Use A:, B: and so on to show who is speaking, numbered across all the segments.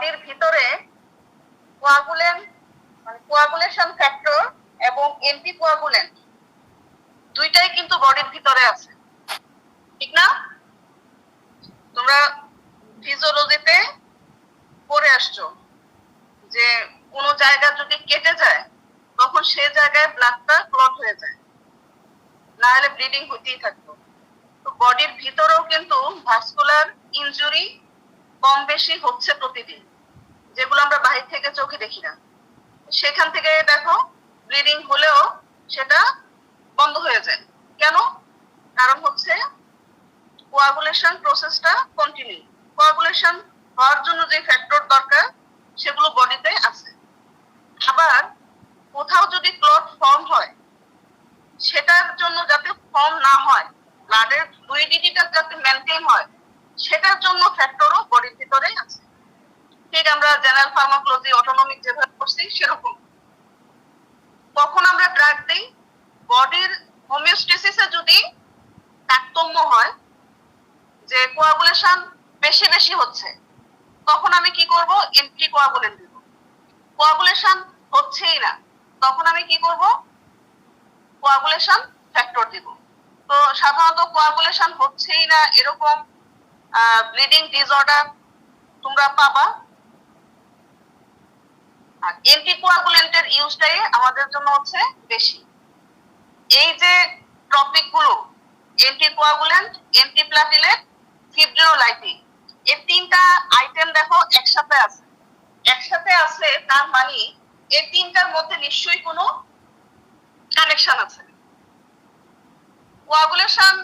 A: বডির ভিতরে কোয়াগুলেন্ট মানে কোয়াগুলেশন ফ্যাক্টর এবং অ্যান্টিকোয়াগুলেন্ট দুইটাই কিন্তু বডির ভিতরে আছে, ঠিক না? তোমরা ফিজিওলজিতে পড়ে আসছো যে কোন জায়গা যদি কেটে যায় তখন সে জায়গায় ব্লাডটা ক্লট হয়ে যায়, না হলে ব্লিডিং হতেই থাকতো। তো বডির ভিতরেও কিন্তু ভাস্কুলার ইনজুরি কম বেশি হচ্ছে প্রতিদিন, যেগুলো আমরা বাহির থেকে চোখে দেখি না। সেখান থেকে দেখো ব্লিডিং হলেও সেটা বন্ধ হয়ে যায়। কেন? কারণ হচ্ছে কোয়াগুলেশন প্রসেসটা কন্টিনিউ। কোয়াগুলেশন হওয়ার জন্য যে ফ্যাক্টর দরকার সেগুলো বডিতে আছে। আবার কোথাও যদি ক্লট ফর্ম হয় সেটার জন্য যাতে ফর্ম না হয়, ব্লাডের ফ্লুইডিটিটা যাতে মেনটেন হয়, সেটার জন্য ফ্যাক্টরও বডির ভিতরে আছে। ঠিক আমরা জেনারেল ফার্মাকোলজি অটোনমিক যেভাবে করছি সেরকম। কখন আমরা ড্রাগ দিই? বডির হোমিওস্টেসিসে যদি তারতম্য হয়, যে কোয়াগুলেশন বেশি বেশি হচ্ছে, তখন আমি কি করব? অ্যান্টিকোয়াগুলেন্ট দিব। কোয়াগুলেশন হচ্ছেই না, তখন আমি কি করব? কোয়াগুলেশন ফ্যাক্টর দিব। তো সাধারণত কোয়াগুলেশন হচ্ছেই না এরকম ব্লিডিং ডিসঅর্ডার তোমরা পাবা। আর অ্যান্টিকোয়াগুলেন্টের ইউজটাই আমাদের জন্য হচ্ছে বেশি। এই যে টপিকগুলো অ্যান্টিকোয়াগুলেন্ট, অ্যান্টিপ্লাটিলেট, ফিব্রিনোলাইটিন, এই তিনটা আইটেম দেখো একসাথে আছে। একসাথে আছে তার মানে এই তিনটার মধ্যে নিশ্চয়ই কোনো কানেকশন আছে। কোয়াগুলেশন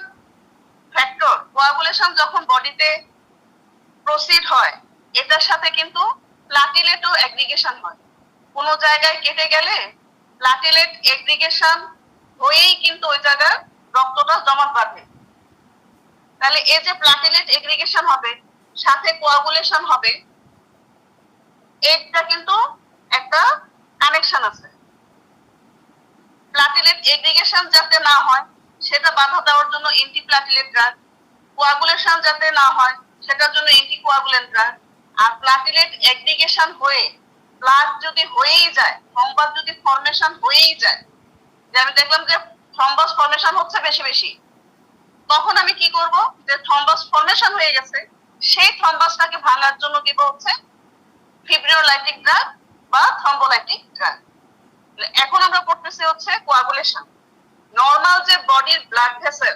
A: ফ্যাক্টর, কোয়াগুলেশন যখন বডিতে প্রসিড হয় এটার সাথে কিন্তু প্লাটিলেটও এগ্রিগেশন হয়। কোনো জায়গায় কেটে গেলে প্লাটিলেট এগ্রিগেশন হয়েই কিন্তু ওই জায়গায় রক্তটা জমাট বাঁধে। তাহলে এই যে প্লাটিলেট এগ্রিগেশন হবে সাথে কোয়াগুলেশন হবে, এটা কিন্তু একটা কানেকশন আছে। প্লাটিলেট এগ্রিগেশন যাতে না হয় সেটা বাধা দেওয়ার জন্য অ্যান্টিপ্লাটিলেট ড্রাগ, কোয়াগুলেশন যাতে না হয় সেটার জন্য অ্যান্টিকোয়াগুলেন্ট ড্রাগ। আর প্লাটিলেট এগ্রিগেশন হয়ে ব্লাড যদি হয়েই যায়, থ্রম্বাস যদি ফর্মেশন হয়েই যায়, যে আমি দেখলাম যে থ্রম্বাস ফর্মেশন হচ্ছে বেশি বেশি, তখন আমি কি করব? যে থ্রম্বাস ফর্মেশন হয়ে গেছে সেই থ্রম্বাসটাকে ভাঙার জন্য দিব হচ্ছে ফিব্রিনোলাইটিক ড্রাগ বা থ্রম্বোলাইটিক ড্রাগ। এখন আমরা পড়তেছি হচ্ছে কোয়াগুলেশন। নরমাল যে বডির blood vessel,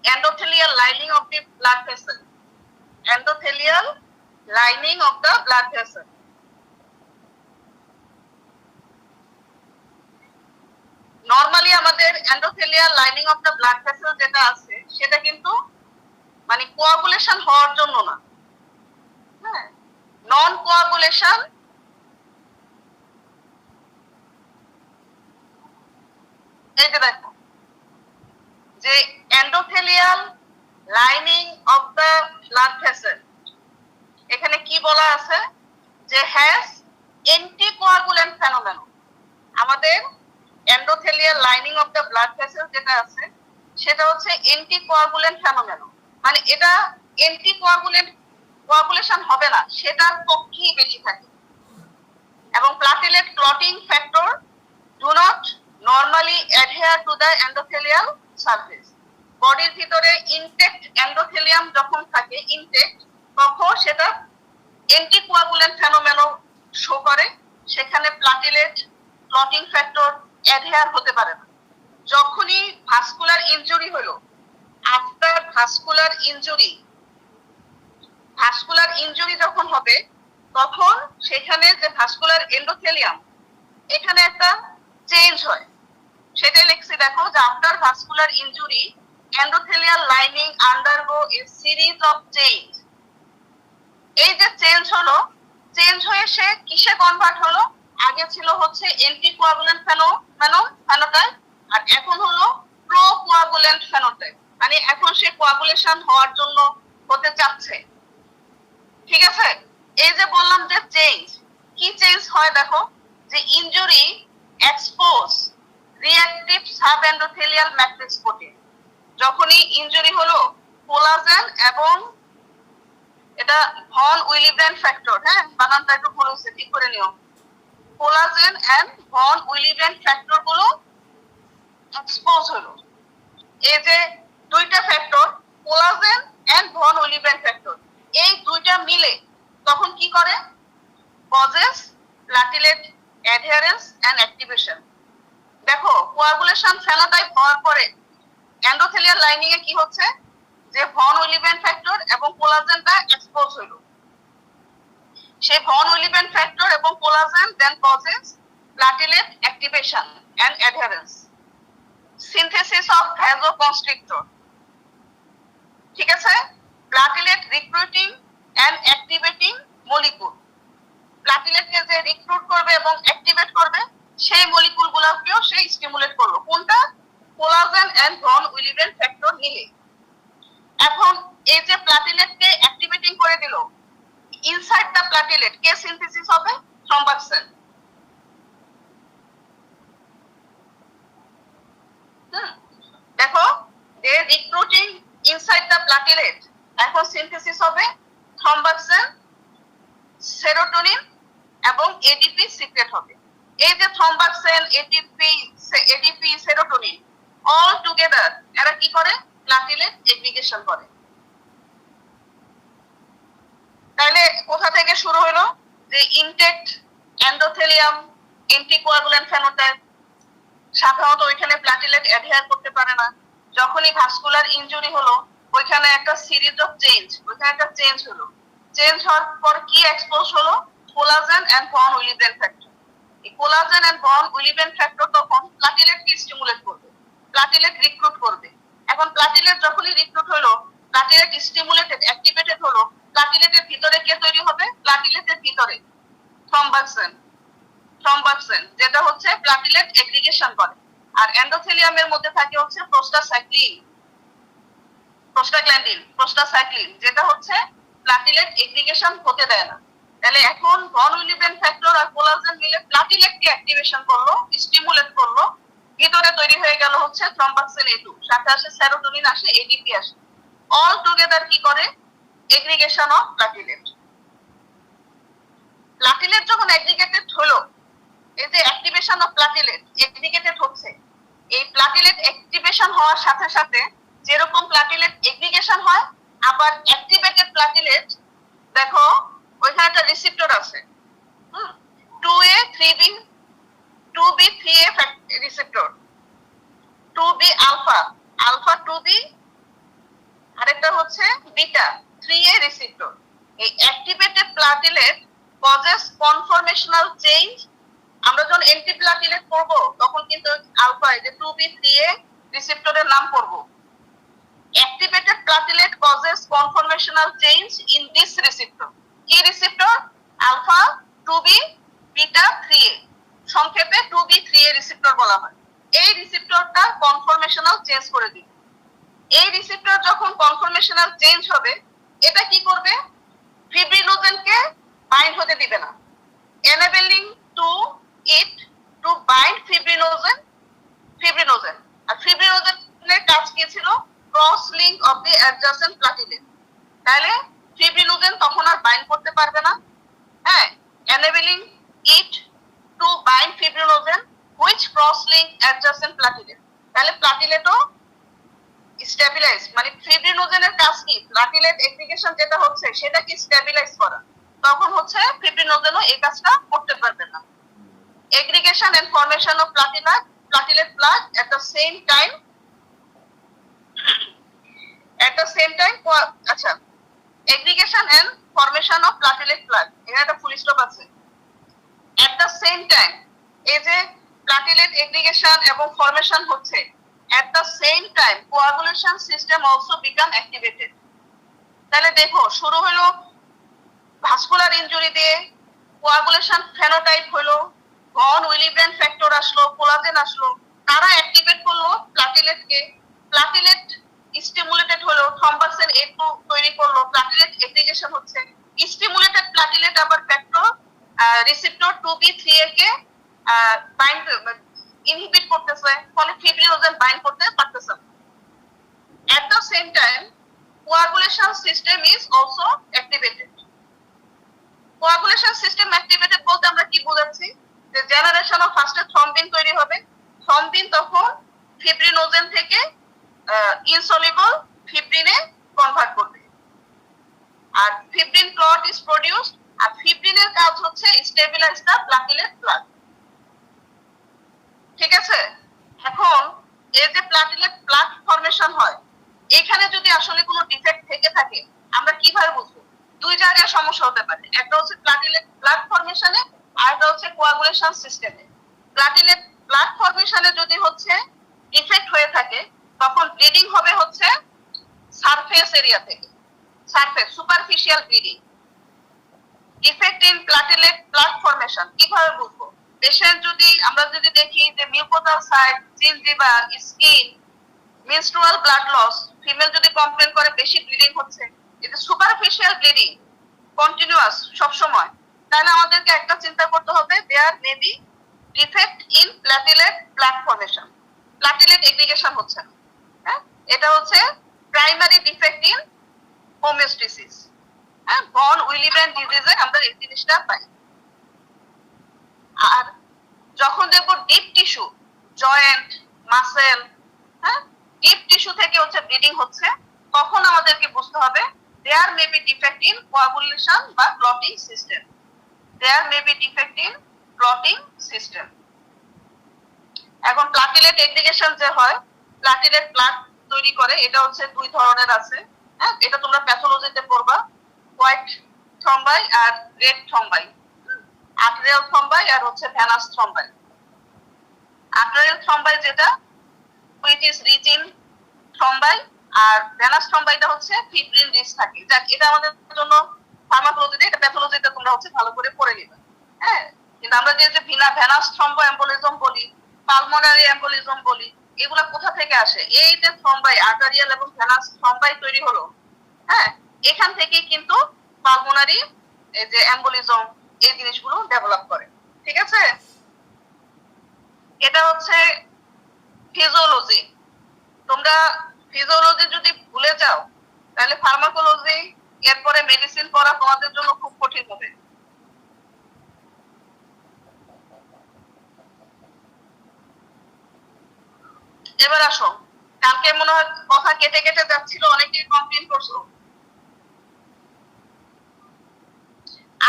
A: endothelial lining of the blood vessel, endothelial lining of the blood vessel, normally আমাদের endothelial lining of the blood vessel যেটা আছে সেটা কিন্তু মানে কোয়াগুলেশন হওয়ার জন্য না। হ্যাঁ, নন কোয়াগুলেশন এই যে দেখো যে endothelial lining of the blood vessel, এখানে কি বলা আছে? যে has anticoagulant phenomenon। আমাদের endothelial lining of the blood vessel যেটা আছে সেটা হচ্ছে anticoagulant phenomenon, মানে এটা কোয়াগুলেশন হবে না, সেটার পক্ষেই বেশি থাকে। এবং platelet clotting factor do not normally adhere to the endothelial surface। বডির ভিতরে ইনটেক্ট এন্ডোথেলিয়াম যখন থাকে ইনটেক্ট, তখন সেটা অ্যান্টিকোয়াগুলেন্ট ফেনোমেনন শো করে, সেখানে প্লাটিলেট ক্লটিং ফ্যাক্টর অ্যাডহেয়ার হতে পারে না। যখনই ভাস্কুলার ইনজুরি হলো, আফটার ভাস্কুলার ইনজুরি যখন হবে তখন সেখানে যে ভাস্কুলার এন্ডোথেলিয়াম এখানে একটা চেঞ্জ হয়। সেটাই লিখছি দেখো যে after vascular injury endothelial lining undergo a series of change। এই যে চেঞ্জ হলো, চেঞ্জ হয়ে সে কিসে কনভার্ট হলো? আগে ছিল হচ্ছে অ্যান্টিকোয়াগুলেন্ট ফেনোটাইপ, আর এখন হলো প্রোকোয়াগুলেন্ট ফেনোটাইপ, মানে এখন সে কোয়াগুলেশন হওয়ার জন্য হতে চাচ্ছে। ঠিক আছে? এই যে বললাম যে চেঞ্জ, কি চেঞ্জ হয় দেখো, যে injury expose reactive subendothelial matrix protein. যখনই ইনজুরি হলো কোলাজেন এবং এটা ভন উইলিব্রেন্ড ফ্যাক্টর, হ্যাঁ বানানটা একটু ভুল হয়েছে, ঠিক করে নিও। Collagen and von Willebrand factor গুলো এক্সপোজ হলো। এই যে দুইটা factor, collagen and von Willebrand factor, এই দুইটা মিলে তখন কি করে? Causes platelet adherence and activation. দেখো কোয়াগুলেশন ফেনোটাইপ হওয়ার পরে এন্ডোথেলিয়াল লাইনিং এ কি হচ্ছে, যে ভন উইলিব্রেন্ড ফ্যাক্টর এবং কোলাজেনটা এক্সপোজ হলো। সেই ভন উইলিব্রেন্ড ফ্যাক্টর এবং collagen then causes platelet activation and adherence, synthesis of vasoconstrictor. ঠিক আছে, platelet recruiting and activating molecule, প্লাটিলেটকে যে রিক্রুট করবে এবং অ্যাক্টিভেট করবে সেই মলিকুল গুলোকেও সে স্টিমুলেট করলো, কোনটা? Collagen and von Willebrand factor মিলে। এখন এই যে প্লাটিলেটকে অ্যাক্টিভেটিং করে দিল, ইনসাইড দা প্লাটিলেট কে সিনথেসিস হবে? থ্রম্বাক্সিন। দেখো যে রিক্রুটিং ইনসাইড দা প্লাটিলেট, এখন সিনথেসিস হবে থ্রম্বাক্সিন, সেরোটোনিন এবং এডিপি সিক্রেট হবে। এই যে থ্রম্বাক্সিন, এডিপি, সেরোটোনিন অল টুগেদার এরা কি করে? প্লাটিলেট এগ্রিগেশন করে। তাহলে কোথা থেকে শুরু হলো? যে ইনটেক্ট এন্ডোথেলিয়াম এন্টিকোয়াগুলেন্ট ফেনোটাইপ, সাধারণত ওইখানে প্লাটিলেট অ্যাডহেয়ার করতে পারে না। যখনই ভাস্কুলার ইনজুরি হলো ওইখানে একটা সিরিজ অফ চেঞ্জ, ওইখানে একটা চেঞ্জ হলো। চেঞ্জ হওয়ার পর কি এক্সপোজ হলো? Collagen and von Willebrand factor. এই collagen and von Willebrand factor তখন প্লাটিলেটকে স্টিমুলেট করবে, প্লাটিলেট রিক্রুট করবে। এখন প্লাটিলেট যখনই রিক্রুট হলো, প্লাটিলেট স্টিমুলেটেড অ্যাক্টিভেটেড হলো, প্লাটিলেটের ভিতরে কে তৈরি হবে? প্লাটিলেটের ভিতরে থ্রম্বাক্সিন, যেটা হচ্ছে প্লাটিলেট এগ্রিগেশন করে। আর এন্ডোথেলিয়ামের মধ্যে থাকে হচ্ছে প্রোস্টাগ্ল্যান্ডিন, যেটা হচ্ছে প্লাটিলেট এগ্রিগেশন হতে দেয় না। তাহলে এখন ভন উইলিব্রেন্ড ফ্যাক্টর আর কোলাজেন মিলে প্লাটিলেটকে অ্যাক্টিভেশন করলো, স্টিমুলেট করলো, ভিতরে তৈরি হয়ে গেল হচ্ছে থ্রম্বাক্সিন A2, সাথে আসে সেরোটোনিন, আসে এডিপি আসে, অল টুগেদার কি করে? Aggregation of platelet. প্লাটিলেট যখন এগ্রিগেটেড হলো, এই যে অ্যাক্টিভেশন অফ প্লাটিলেট এগ্রিগেটেড হচ্ছে, এই প্লাটিলেট অ্যাক্টিভেশন হওয়ার সাথে সাথে যেরকম প্লাটিলেট এগ্রিগেশন হয়, আবার অ্যাক্টিভেটেড প্লাটিলেট দেখো ওইখানে একটা রিসেপ্টর আছে, 2A 3B 2B 3A receptor, 2B alpha, alpha 2B, আরেকটা হচ্ছে বিটা 3A রিসেপ্টর। এই activated platelet causes conformational change. আমরা যখন অ্যান্টিপ্লাটিলেট করব তখন কিন্তু আলফা, এই যে 2B 3A রিসেপ্টরের নাম করব। Activated platelet causes conformational change in this receptor. কি receptor? Alpha 2B beta 3A, সংক্ষেপে 2B 3A রিসেপ্টর বলা হয়। এই রিসেপ্টরটা কনফরমেশনাল চেঞ্জ করে দিবে। এই রিসেপ্টর যখন কনফরমেশনাল চেঞ্জ হবে, এটা কি করবে? ফিব্রিনোজেনকে বাইন্ড হতে দিবে না, enabling to it to bind fibrinogen। আর ফিব্রিনোজেনের কাজ কি ছিল? Cross link of the adjacent platelet. তাহলে ফিব্রিনোজেন তখন আর বাইন্ড করতে পারবে না, হ্যাঁ, enabling it to bind fibrinogen which cross link adjacent platelet। তাহলে প্লাটিলেটও স্টেবিলাইজ, মানে ফিব্রিনোজেনের কাজ কি? প্লাটিলেট এগ্রিগেশন যেটা হচ্ছে সেটা কি স্টেবিলাইজ করা, তখন হচ্ছে ফিব্রিনোজেনও এই কাজটা করতে পারবে না। Aggregation and formation of platelet plug at the same time আচ্ছা, aggregation and formation of platelet plug, এখানে একটা ফুল স্টপ আছে। at the same time, এই যে প্লাটিলেট এগ্রিগেশন এবং ফরমেশন হচ্ছে, at the same time coagulation system also become activated। তাহলে দেখো শুরু হলো ভাস্কুলার ইনজুরি দিয়ে, কোয়াগুলেশন ফেনোটাইপ হলো, ভন উইলিব্রেন্ড ফ্যাক্টর আসলো, কোলাজেন আসলো, তারা অ্যাক্টিভেট করলো প্লাটিলেটকে, প্লাটিলেট স্টিমুলেটেড হলো, থ্রম্বাক্সিন A2 তৈরি করলো, প্লাটিলেট এগ্রিগেশন হচ্ছে। স্টিমুলেটেড প্লাটিলেট আবার ফ্যাক্টর রিসেপ্টর 2B 3A কে বাইন্ড ইনহিবিট করতেছে, ফলে ফিব্রিনোজেন বাইন্ড করতে পারতেছে। At the same time coagulation system is also activated. coagulation system activated বলতে আমরা কি বোঝাচ্ছি, যে জেনারেশন অফ ফার্স্টে থ্রম্বিন তৈরি হবে, থ্রম্বিন তখন ফিব্রিনোজেন থেকে ইনসলিবল ফিব্রিনে কনভার্ট করবে, আর ফিব্রিন ক্লট ইজ প্রোডিউসড, আর ফিব্রিনের কাজ হচ্ছে স্টেবিলাইজ দা প্লাটিলেট প্লাগ। ঠিক আছে, এখন এই যে প্লাটিলেট প্লাগ ফর্মেশন হয়, এখানে যদি আসলে কোনো ডিফেক্ট থেকে থাকে আমরা কিভাবে বুঝবো? দুই জায়গায় সমস্যা হতে পারে, একটা হচ্ছে প্লাটিলেট প্লাগ ফর্মেশনে, আর একটা হচ্ছে কোয়াগুলেশন সিস্টেমে। প্লাটিলেট প্লাগ ফর্মেশনে যদি হচ্ছে ডিফেক্ট হয়ে থাকে, তখন ব্লিডিং হবে হচ্ছে সারফেস এরিয়া থেকে, surface superficial bleeding. Defect in platelet plug formation কিভাবে বুঝবো? পেশেন্ট যদি আমরা যদি দেখি যে mucosal site, gingiva, skin, menstrual blood loss, female যদি কমপ্লেন করে বেশি ব্লিডিং হচ্ছে, এটা সুপারফিশিয়াল ব্লিডিং কন্টিনিউয়াস সব সময়, তাহলে আমাদেরকে একটা চিন্তা করতে হবে, there may be defect in platelet plug formation, platelet aggregation হচ্ছে না। হ্যাঁ, এটা হচ্ছে প্রাইমারি ডিফেক্ট ইন হোমিওস্টেসিস। হ্যাঁ, ভন উইলিব্যান্ড ডিজিজে আমরা এই জিনিসটা পাই। আর যখন দেখবো ডিপ টিস্যু, জয়েন্ট, মাসেল, হ্যাঁ, ডিপ টিস্যু থেকে হচ্ছে ব্লিডিং হচ্ছে, তখন আমাদেরকে বুঝতে হবে there may be defect in coagulation বা clotting system, there may be defect in clotting system. এখন প্লাটিলেট এগ্রিগেশন যে হয়, প্লাটিলেট প্লাগ তৈরি করে, এটা হচ্ছে দুই ধরনের আছে। হ্যাঁ, এটা তোমরা প্যাথোলজিতে পড়বা, হোয়াইট থ্রম্বাই আর রেড থ্রম্বাই, আর্টেরিয়াল থ্রম্বাই আর হচ্ছে ভেনাস থ্রম্বাই। আর্টেরিয়াল থ্রম্বাই যেটা which is rich in thrombi, আর ভেনাস থ্রম্বাইটা হচ্ছে ফিব্রিন রিচ থাকে। যাক, এটা আমাদের জন্য ফার্মাকোলজিতে, এটা প্যাথোলজিতে তোমরা হচ্ছে ভালো করে পড়ে নিবে। হ্যাঁ, কিন্তু আমরা যে ভেনাস থ্রম্বো এম্বোলিজম বলি, পালমোনারি এম্বোলিজম বলি, এগুলা কোথা থেকে আসে? এই যে থ্রম্বাই, আর্টেরিয়াল এবং ভেনাস থ্রম্বাই তৈরি হলো, হ্যাঁ, এখান থেকে কিন্তু পালমোনারি এই যে এম্বোলিজম এই জিনিসগুলো ডেভেলপ করে। ঠিক আছে, এটা হচ্ছে ফিজিওলজি। তোমরা ফিজিওলজি যদি ভুলে যাও, তাহলে ফার্মাকোলজি এরপরে মেডিসিন পড়া তোমাদের জন্য খুব কঠিন হবে। এবার আসো, কালকে মনে হয় কথা কেটে কেটে যাচ্ছিল, অনেকেই কমপ্লেইন করছো।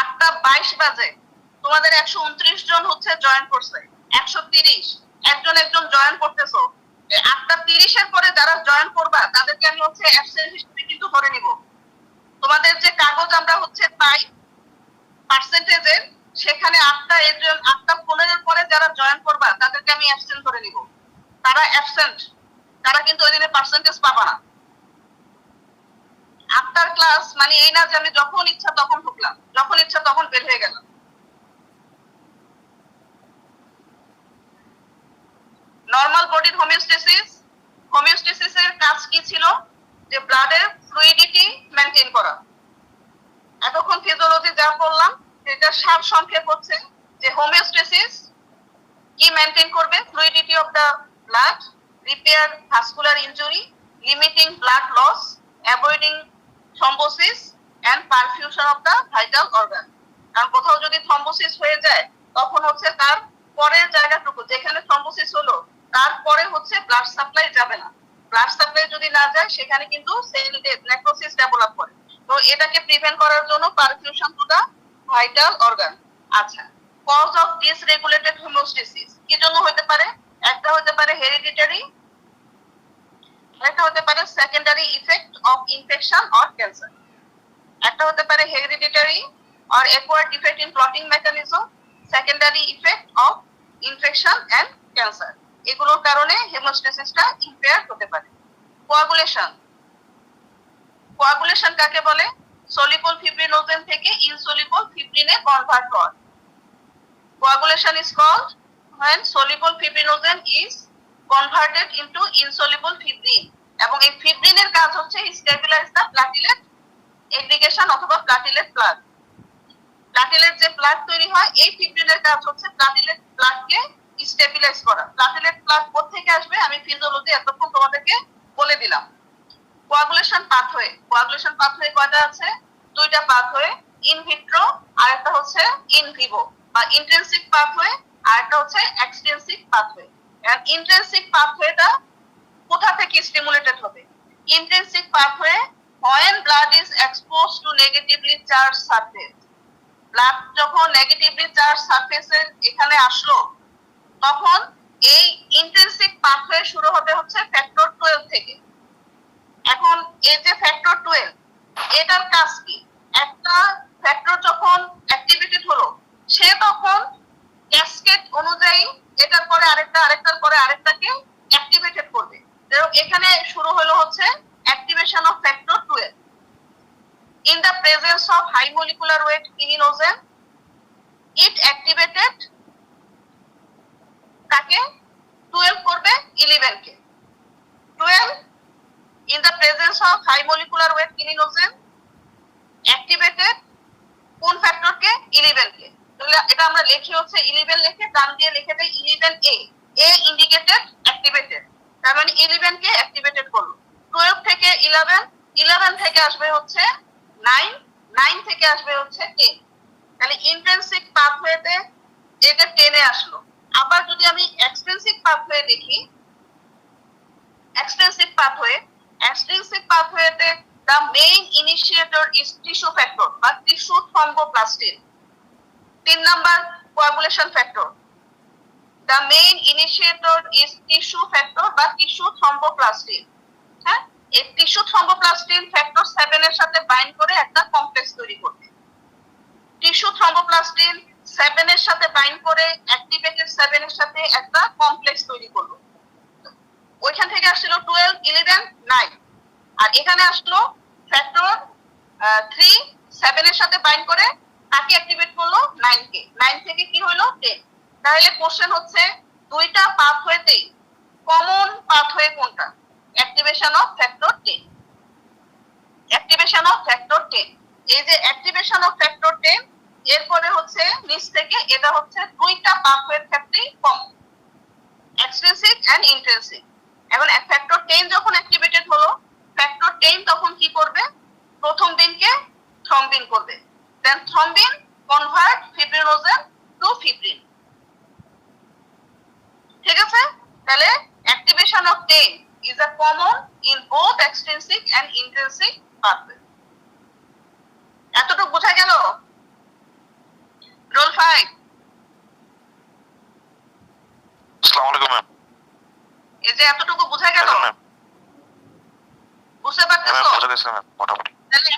A: 8:22 বাজে তোমাদের 129 জন হচ্ছে জয়েন করছে, 130 একজন একজন জয়েন করতেছো। 8:30 এর পরে যারা জয়েন করবা তাদেরকে আমি হচ্ছে অ্যাবসেন্ট হিসেবে কিন্তু ধরে নিব। তোমাদের যে কাগজ আমরা হচ্ছে পাই পার্সেন্টেজের, সেখানে 8:15 পরে যারা জয়েন করবা তাদেরকে আমি অ্যাবসেন্ট ধরে নিব। তারা অ্যাবসেন্ট, তারা কিন্তু ওই দিনে পার্সেন্টেজ পাবা না। আফটার ক্লাস মানে এই না যে আমি যখন ইচ্ছা তখন ঢুকলাম, যখন ইচ্ছা তখন বের হয়ে গেলাম। নরমাল বডির হোমিওস্টেসিস, হোমিওস্টেসিসের কাজ কি ছিল? যে ব্লাডের ফ্লুইডিটি মেইনটেইন করা। এতক্ষণ ফিজিওলজি যা বললাম এটা সার সংক্ষেপ হচ্ছে যে হোমিওস্টেসিস কি মেইনটেইন করবে? Fluidity of the blood, repair vascular injury, limiting blood loss, avoiding thrombosis and perfusion of the vital organ. কারণ কোথাও যদি থ্রম্বোসিস হয়ে যায়, তখন হচ্ছে তার পরের জায়গাটুকু যেখানে থ্রম্বোসিস হলো তারপরে হচ্ছে ব্লাড সাপ্লাই যাবে না। ব্লাড সাপ্লাই যদি না যায়, সেখানে কিন্তু সেল ডেথ, নেক্রোসিস ডেভেলপ করে। তো এটাকে প্রিভেন্ট করার জন্য perfusion to the vital organ. আচ্ছা, কজ অফ ডিসরেগুলেটেড হোমিওস্টেসিস কি জন্য হতে পারে? একটা হতে পারে হেরিডিটারি, একটা হতে পারে secondary effect of infection or cancer. একটা হতে পারে hereditary or acquired defect in clotting mechanism, secondary effect of infection and cancer. এগুলোর কারণে হেমোস্টেসিসটা ইম্পেয়ার হতে পারে। কোয়াগুলেশন, কোয়াগুলেশন কাকে বলে? সলিবল ফিব্রিনোজেন থেকে ইনসলিবল ফিব্রিনে কনভার্ট হওয়া। Coagulation is called when soluble fibrinogen is converted into insoluble fibrin, এবং এই ফিব্রিনের কাজ হচ্ছে স্টেবিলাইজ দা প্লাটিলেট এগ্রিগেশন অথবা প্লাটিলেট প্লাগ। প্লাটিলেট যে প্লাগ তৈরি হয়, এই ফিব্রিনের কাজ হচ্ছে প্লাটিলেট প্লাগকে স্টেবিলাইজ করা। প্লাটিলেট প্লাগ কোথা থেকে আসবে আমি ফিজিওলজি এতক্ষণ তোমাদেরকে বলে দিলাম। কোয়াগুলেশন পাথওয়ে কয়টা আছে? দুইটা পাথওয়ে, ইন ভিট্রো আর একটা হচ্ছে ইন ভিভো, বা ইন্ট্রিনসিক পাথওয়ে আর একটা হচ্ছে এক্সট্রিনসিক পাথওয়ে। এন্ড ইন্ট্রিনসিক পাথওয়েটা কোথা থেকে স্টিমুলেটেড হবে? Intrinsic pathway when blood is exposed to negatively charged surface, blood যখন নেগেটিভলি চার্জ সারফেসের এখানে আসলো, তখন এই ইন্ট্রিনসিক পাথওয়ে শুরু হবে হচ্ছে ফ্যাক্টর 12 থেকে। এখন এই যে ফ্যাক্টর 12, এটার কাজ কি? একটা ফ্যাক্টর যখন অ্যাক্টিভেটেড হলো, সে তখন ক্যাসকেড অনুযায়ী এটার পরে আরেকটা, আরেকটার পরে আরেকটাকে অ্যাক্টিভেটেড করবে। এখানে শুরু হলো হচ্ছে activation of factor 12 in the presence of high molecular weight kininogen. It activated তাকে 12 করবে 11 কে। 12 in the presence of high molecular weight kininogen activated কোন ফ্যাক্টরকে? 11 কে। তাহলে এটা আমরা লিখি হচ্ছে 11 লিখে ডান দিয়ে লিখে দেই 11A, A ইন্ডিকেটেড অ্যাক্টিভেটেড, তার মানে 11 কে অ্যাক্টিভেটেড করলো। 12 থেকে 11, 11 থেকে আসবে হচ্ছে 9, 9 থেকে আসবে হচ্ছে 10। তাহলে ইন্ট্রিনসিক পাথওয়েতে এটা 10 এ আসলো। আবার যদি আমি এক্সট্রিনসিক পাথওয়ে দেখি, এক্সট্রিনসিক পাথওয়েতে the main initiator is tissue factor বা tissue thromboplastin. 3 number coagulation factor, the main initiator is tissue factor বা টিস্যু থ্রম্বোপ্লাস্টিন। হ্যাঁ, এই টিস্যু থ্রম্বোপ্লাস্টিন ফ্যাক্টর 7 এর সাথে বাইন্ড করে একটা কমপ্লেক্স তৈরি করবে। টিস্যু থ্রম্বোপ্লাস্টিন 7 এর সাথে বাইন্ড করে অ্যাক্টিভেটেড 7 এর সাথে একটা কমপ্লেক্স তৈরি করলো। ওইখান থেকে আসলো 12, 11, 9, আর এখানে আসলো ফ্যাক্টর 3 7 এর সাথে বাইন্ড করে তাকে অ্যাক্টিভেট করলো 9 কে। 9 থেকে কি হলো? 10। তাহলে কোশ্চেন হচ্ছে দুইটা পাথওয়েতেই কমন পাথওয়ে কোনটা? Activation of factor 10। Activation of factor 10, এই যে অ্যাক্টিভেশন অফ ফ্যাক্টর 10, এরপরে হচ্ছে নিচ থেকে এটা হচ্ছে দুইটা পাথওয়ের ক্ষেত্রেই কমন, এক্সট্রিনসিক এন্ড ইন্ট্রিনসিক। এখন ফ্যাক্টর 10 যখন অ্যাক্টিভেটেড হলো, ফ্যাক্টর 10 তখন কি করবে? প্রথম দিনকে থ্রম্বিন করবে, then thrombin convert fibrinogen to fibrin. ঠিক আছে? তাহলে activation of 10 is a common in both extrinsic and intrinsic pathway. এতটুকু বোঝা গেল? রোল 5।
B: আসসালামু আলাইকুম ম্যাম।
A: এই যে এতটুকু বোঝা গেল? বুঝতে পারতেছো?
B: হ্যাঁ বুঝা গেছে ম্যাম মোটামুটি।
A: তাহলে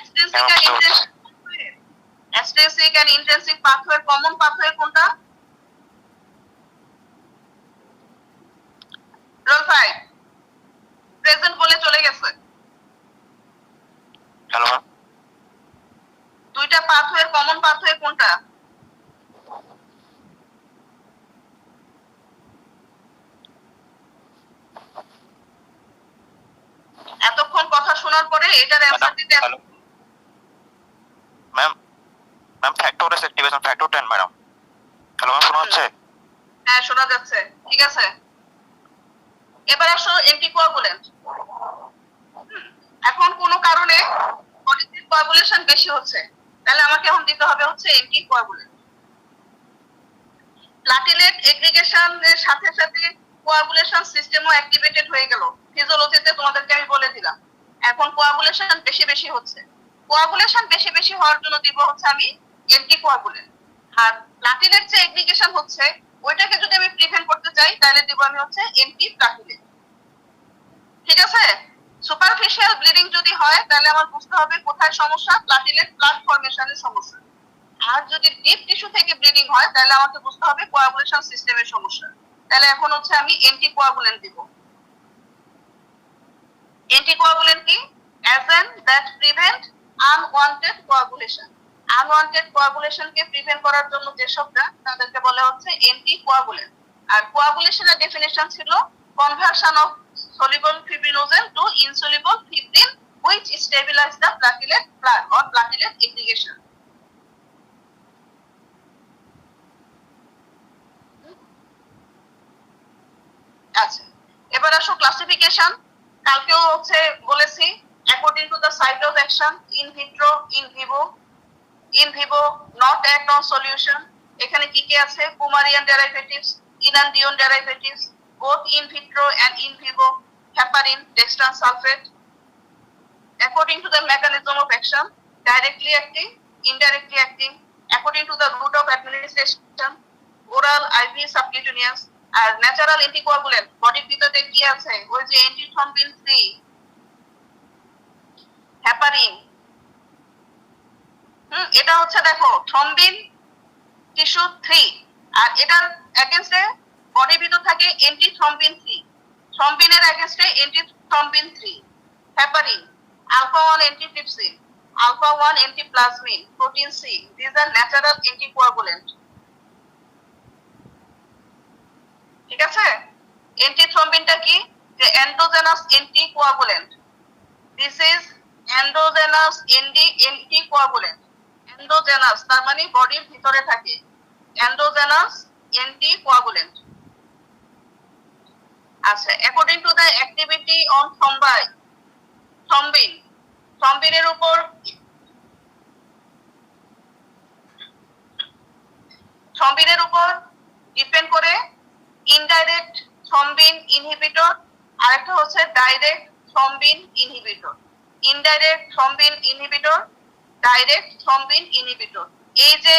A: extrinsic and intrinsic pathway common pathway কোনটা? রোল 5 প্রেজেন্ট বলে চলে গেছে।
B: Hello ma'am.
A: দুইটা পাথওয়ের কমন পাথওয়ে কোনটা? এতক্ষণ কথা শোনার পরে এটার অ্যানসার দিতে।
B: Ma'am factor S activation factor 10 madam. Hello ma'am, শোনা যাচ্ছে?
A: হ্যাঁ শোনা যাচ্ছে। ঠিক আছে, এবার আসো অ্যান্টিকোয়াগুলেন্ট। এখন কোন কারণে বডিতে কোয়াগুলেশন বেশি হচ্ছে, তাহলে আমাকে এখন দিতে হবে হচ্ছে অ্যান্টিকোয়াগুলেন্ট। প্লাটিলেট এগ্রিগেশনের সাথে সাথে কোয়াগুলেশন সিস্টেমও অ্যাক্টিভেটেড হয়ে গেল। ফিজিওলজিতে তোমাদেরকে আমি বলে দিলাম। এখন কোয়াগুলেশন বেশি হচ্ছে, কোয়াগুলেশন বেশি হওয়ার জন্য দিব হচ্ছে আমি অ্যান্টিকোয়াগুলেন্ট। আর প্লাটিলেট যে এগ্রিগেশন হচ্ছে ওইটাকে যদি আমি প্রিভেন্ট করতে চাই তাহলে দিব আমি হচ্ছে অ্যান্টিপ্লাটিলেট। ঠিক আছে? সুপারফিশিয়াল ব্লিডিং যদি হয় তাহলে আমার বুঝতে হবে কোথায় সমস্যা, প্লাটিলেট প্লাক ফর্মেশনের সমস্যা। আর যদি ডিপ টিস্যু থেকে ব্লিডিং হয় তাহলে আমাকে বুঝতে হবে কোয়াগুলেশন সিস্টেমের সমস্যা। তাহলে এখন হচ্ছে আমি অ্যান্টিকোয়াগুলেন্ট দিব। অ্যান্টিকোয়াগুলেন্ট কি? Agent that prevent unwanted coagulation. Unwanted কোয়াগুলেশনকে প্রিভেন্ট করার জন্য যেসবটা তাদেরকে বলা হচ্ছে অ্যান্টিকোয়াগুলেন্ট। আর কোয়াগুলেশনের ডেফিনিশন ছিল conversion of soluble fibrinogen to insoluble fibrin which stabilize the platelet plug or platelet aggregation. আচ্ছা, এবার আসো ক্লাসিফিকেশন। কালকেও হচ্ছে বলেছি according to the site of action, in vitro, in vivo, not act on solution. এখানে কি কি আছে? Kumarian derivatives, enantione derivatives, both in vitro and in vivo, heparin, dextran sulfate. According to the mechanism of action, directly acting, indirectly acting, according to the route of administration, oral, IV, subcutaneous, R natural anticoagulant বডির ভিতরে কি আছে? ওই যে অ্যান্টিথ্রম্বিন 3, heparin. এটা হচ্ছে দেখো thrombin tissue 3, আর এটার এগেইনস্টে বডির ভিতর থাকে অ্যান্টিথ্রম্বিন 3, থ্রম্বিনের এগেইনস্টে অ্যান্টিথ্রম্বিন 3, heparin, alpha 1 antitrypsin, alpha 1 antiplasmin, protein C. These are natural anticoagulant. ঠিক আছে? অ্যান্টিথ্রম্বিনটা কি? যে endogenous anticoagulant. This is endogenous anticoagulant. Endogenous তার মানে বডির ভিতরে থাকে। Endogenous anticoagulant. আচ্ছা, according to the activity on থ্রম্বিনের উপর ডিপেন্ড করে ইনডাইরেক্ট থ্রম্বিন ইনহিবিটর, আরেকটা হচ্ছে direct thrombin inhibitor. Indirect thrombin inhibitor, direct thrombin inhibitor. এই যে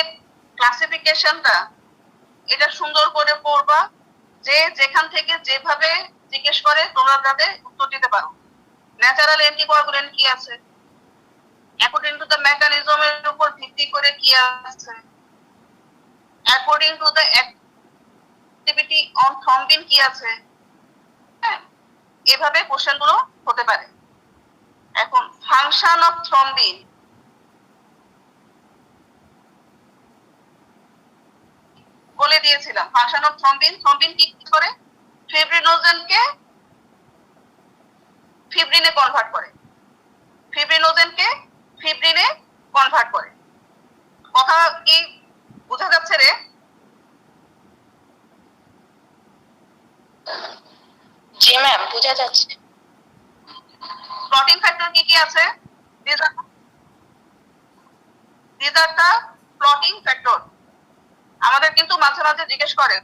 A: ক্লাসিফিকেশনটা, এটা সুন্দর করে পড়বা, যে যেখান থেকে যেভাবে জিজ্ঞেস করে তোমরা যাতে উত্তর দিতে পারো। ন্যাচারাল অ্যান্টিকোয়াগুলেন্ট কি আছে, অ্যাকর্ডিং টু দ্য মেকানিজমের উপর ভিত্তি করে কি আছে, according to the activity on thrombin কি আছে। এভাবে কোশ্চেন গুলো হতে পারে। এখন ফাংশন অফ থ্রম্বিন, বলে দিয়েছিলাম ফাংশন অফ থ্রম্বিন কি করে? ফিব্রিনোজেনকে ফিব্রিনে কনভার্ট করে, ফিব্রিনোজেনকে ফিব্রিনে কনভার্ট করে। কথা কি বোঝা যাচ্ছে রে?
C: জি ম্যাম, বোঝা যাচ্ছে।
A: ক্লটিং ফ্যাক্টর কি কি আছে? These are the clotting factor. আমাদের কিন্তু মাঝে মাঝে জিজ্ঞেস করে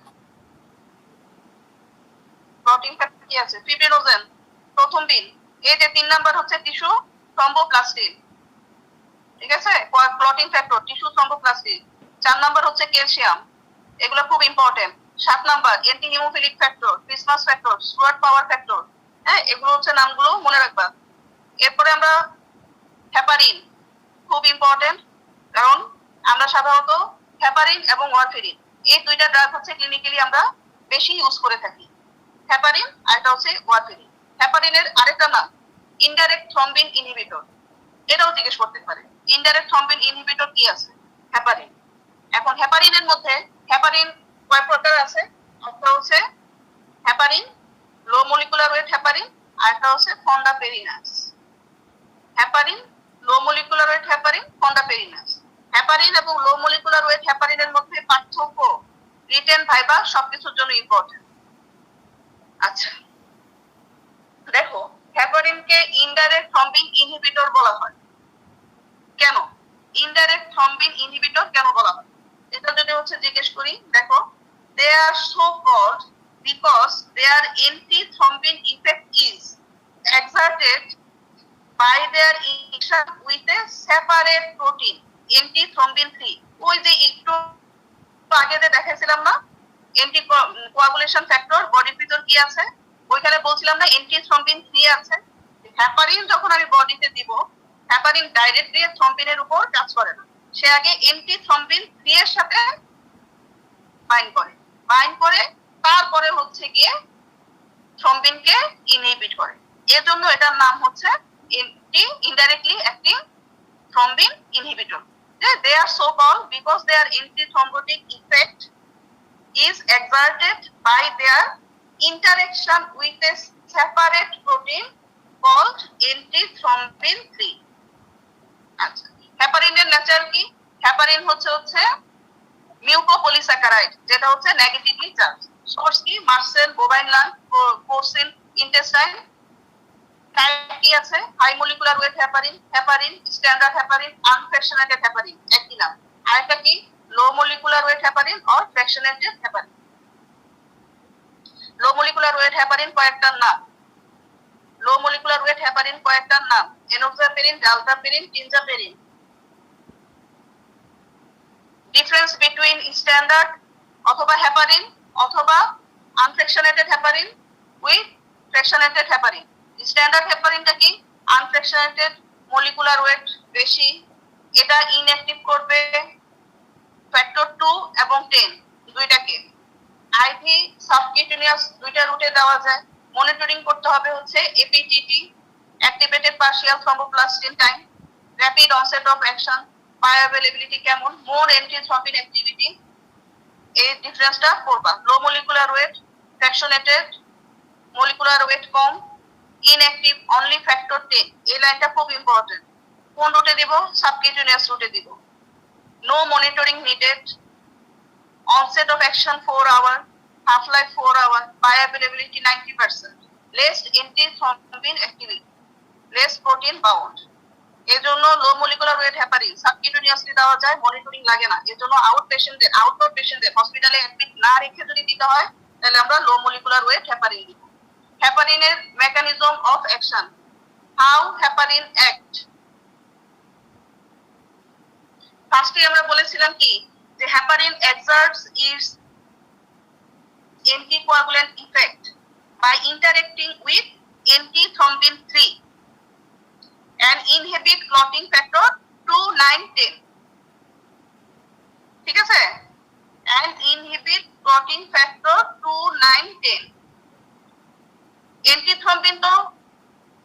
A: ক্লটিং ফ্যাক্টর কি আছে। ফিব্রিনোজেন প্রথম দিন, এই যে 3 নাম্বার হচ্ছে টিস্যু থ্রম্বোপ্লাস্টিন, ঠিক আছে, clotting factor tissue thromboplastin. 4 number হচ্ছে ক্যালসিয়াম, এগুলো খুব important. 7 number anti haemophilic factor, Christmas factor, Stuart power factor. হ্যাঁ, এগুলো হচ্ছে নামগুলো মনে রাখবা। এরপরে আমরা হেপারিন, খুব ইম্পর্টেন্ট, কারণ আমরা সাধারণত হেপারিন এবং ওয়ারফেরিন এই দুইটা ড্রাগ হচ্ছে ক্লিনিক্যালি আমরা বেশি ইউজ করে থাকি। হেপারিন আর এটা হচ্ছে ওয়ারফেরিন। হেপারিনের আরেকটা নাম ইনডাইরেক্ট থ্রম্বিন ইনহিবিটর, এটাও জিজ্ঞেস করতে পারে। ইনডাইরেক্ট থ্রম্বিন ইনহিবিটর কি আছে? হেপারিন। এখন হেপারিনের মধ্যে হেপারিন কয় প্রকার আছে? একটা হচ্ছে heparin low molecular weight heparin, আর একটা হচ্ছে ফন্ডাপেরিনাস। Heparin low molecular weight heparin, ফন্ডাপেরিনাস। Heparin এবং লো মলিকুলার ওয়েট হেপারিনের মধ্যে পার্থক্য রিটেন ভাইবা সবকিছুর জন্য ইম্পর্টেন্ট। আচ্ছা দেখো, হেপারিনকে ইনডাইরেক্ট থ্রম্বিন ইনহিবিটর বলা হয় কেন? ইনডাইরেক্ট থ্রম্বিন ইনহিবিটর কেন বলা হয় এটা যদি হচ্ছে জিজ্ঞেস করি, দেখো, they are so called because their antithrombin effect is exerted by their action with a separate protein antithrombin 3। ওই যে একটু আগে যে দেখাইছিলাম না অ্যান্টি কোয়াগুলেশন ফ্যাক্টর বডির ভিতর কি আছে, ওইখানে বলছিলাম না অ্যান্টিথ্রম্বিন 3 আছে। হেপারিন যখন আমি বডিতে দিব, হেপারিন ডাইরেক্টলি থ্রম্বিনের উপর কাজ করে না, সে আগে অ্যান্টিথ্রম্বিন 3 এর সাথে বাইন্ড করে তারপরে হচ্ছে গিয়ে থ্রম্বিনকে ইনহিবিট করে। এর জন্য এটার নাম হচ্ছে indirectly acting thrombin inhibitor. They are so called because their antithrombotic effect is exerted by their interaction with a separate protein called antithrombin 3. আচ্ছা, হেপারিনের নেচার কি? হেপারিন হচ্ছে মিউকোপলিস্যাকারাইড, যেটা হচ্ছে নেগেটিভলি চার্জ। সোর্স কি? Muscle, bovine lung, porcine, intestine. Type কি আছে? High molecular weight heparin, heparin, standard heparin, unfractionated heparin, একই নাম। আরেকটা কি? Low molecular weight heparin or fractionated heparin. Low molecular weight heparin কয়েকটার নাম। লো মলিকুলার ওয়েট হেপারিন কয়েকটার নাম: enoxaparin, dalteparin, tinzaparin. Difference between standard অথবা হেপারিন অথবা unfractionated heparin with fractionated heparin. Standard হেপারিনটা কি? আনফ্র্যাকশনেটেড, মলিকুলার ওয়েট বেশি, এটা ইনঅ্যাক্টিভ করবে ফ্যাক্টর 2 এবং 10 দুইটাকে। আইভি, সাবকিউটেনিয়াস দুইটা রুটে দেওয়া যায়। মনিটরিং করতে হবে হচ্ছে APTT, activated partial thromboplastin time, rapid onset of action, bioavailability কেমন, মোর এন্টিথ্রম্বিন অ্যাক্টিভিটি। এই ডিফারেন্সটা করবা। লো মলিকুলার ওয়েট, ফ্র্যাকশনেটেড, মলিকুলার ওয়েট কম, ইনঅ্যাক্টিভ অনলি ফ্যাক্টর 10। এই লাইনটা খুব ইম্পর্টেন্ট। কোন রুটে দিব? সাবকিউটেনিয়াস রুটে দিব। No monitoring needed, onset of action 4 hour, half-life 4 hour, bioavailability 90%, less antithrombin activity, less protein bound. এজন্য লো মলিকুলার ওয়েট হেপারিন সাবকিউটেনিয়াসলি দেওয়া যায়, মনিটরিং লাগে না। এজন্য আউটডোর পেশেন্টদের হসপিটালে অ্যাডমিট না রেখে যদি দিতে হয় তাহলে আমরা লো মলিকুলার ওয়েট হেপারিন দিব। হেপারিনের mechanism of action, how heparin act. ফার্স্টে আমরা বলেছিলাম কি যে heparin exerts its anticoagulant effect by interacting with antithrombin 3 and inhibit clotting factor 2, 9, 10. ঠিক আছে? and inhibit clotting factor 2, 9, 10. অ্যান্টিথ্রম্বিন তো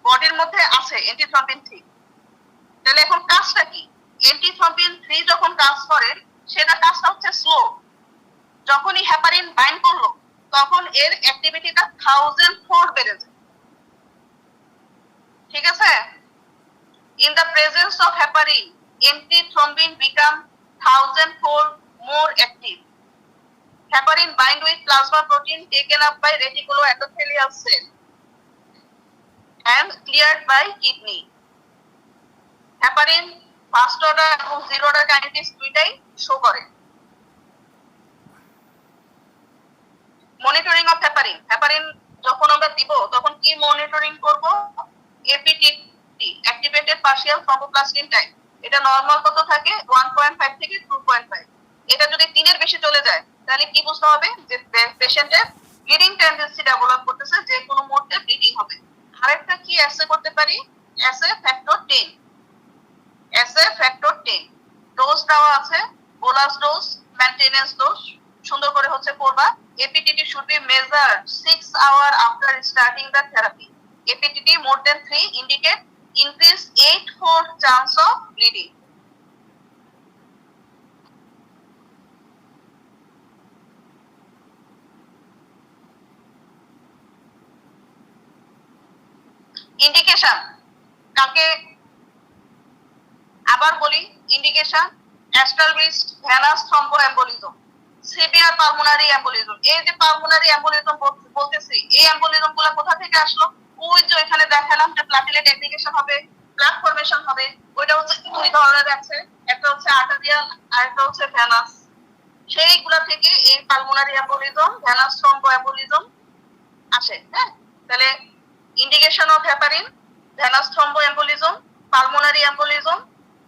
A: বডির মধ্যে আছে, অ্যান্টিথ্রম্বিন 3। তাহলে এখন কাজটা কি? অ্যান্টিথ্রম্বিন 3 যখন কাজ করে সেটা কাজটা হচ্ছে স্লো। যখনই হেপারিন বাইন্ড করলো তখন এর অ্যাক্টিভিটিটা 1000-fold বেড়ে যায়। ঠিক আছে? In the presence of heparin antithrombin become 1000-fold more active. Heparin bind with plasma protein taken up by reticuloendothelial cell and cleared by kidney. Heparin first order এবং zero order kinetics দুইটাই show করে। Monitoring of heparin, heparin যখন আমরা দিব তখন কি monitoring করব? APTT, activated partial thromboplastin time. এটা নরমাল কত থাকে? 1.5 থেকে 2.5। এটা যদি 3 এর বেশি চলে যায় তাহলে কি বুঝতে হবে? যে পেশেন্টের ব্লিডিং টেন্ডেন্সি ডেভেলপ করতেছে, যে কোনো মুহূর্তে ব্লিডিং হবে। আরেকটা কি অ্যাসে করতে পারি? As factor 10। As factor 10 dose দেওয়া আছে, বোলাস ডোজ, মেইনটেনেন্স ডোজ সুন্দর করে হচ্ছে করবা। APTT should be measured 6 hours after starting the therapy. APTT more than 3 indicate increased 8-fold chance of bleeding. Indication কাকে আবার বলি, indication established venous thromboembolism, severe pulmonary embolism. এই যে পালমোনারি এম্বোলিজম বলতেছি, এই এম্বোলিজম গুলো কোথা থেকে আসলো? ওই যে এখানে দেখালাম যে প্লাটিলেট অ্যাগ্রিগেশন হবে, প্লাক ফরমেশন হবে। ওইটা হচ্ছে দুই ধরনের আছে, একটা হচ্ছে আর্টেরিয়াল আর একটা হচ্ছে ভেনাস। সেইগুলা থেকে এই পালমোনারি এম্বোলিজম, ভেনাস থ্রম্বোএম্বোলিজম আসে। হ্যাঁ, তাহলে indication of heparin, venous thromboembolism, pulmonary embolism,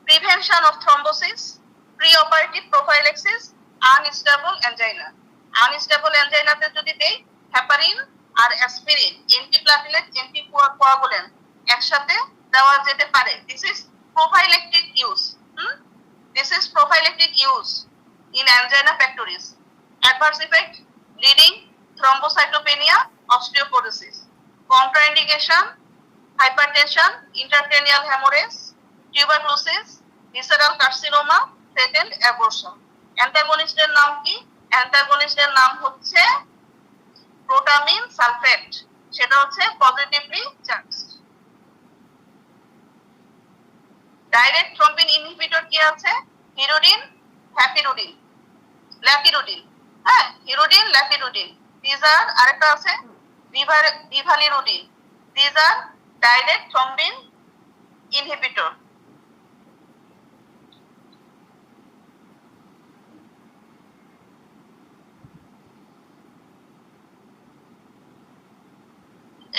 A: prevention of thrombosis, preoperative prophylaxis, unstable angina. Unstable অ্যানজাইনাতে যদি দেই হেপারিন আর অ্যাসপিরিন, অ্যান্টিপ্লাটিলেট, অ্যান্টিকোয়াগুল্যান্ট একসাথে দেওয়া যেতে পারে। This is prophylactic use. This is prophylactic use in angina pectoris. Adverse effect: bleeding, thrombocytopenia, osteoporosis. Contraindication: hypertension, intracranial hemorrhage, tuberculosis, visceral carcinoma, threatened abortion. অ্যান্টাগনিস্টের নাম কি? অ্যান্টাগনিস্টের নাম হচ্ছে প্রোটামিন সালফেট, সেটা হচ্ছে positively charged. Direct thrombin inhibitor কি আছে? হিরোডিন, হ্যাপিরুডিন, ল্যাপিরুডিন। হ্যাঁ, হিরোডিন, ল্যাপিরুডিন। দিস আর আরেকটা আছে bivalirudin. This are direct thrombin inhibitor.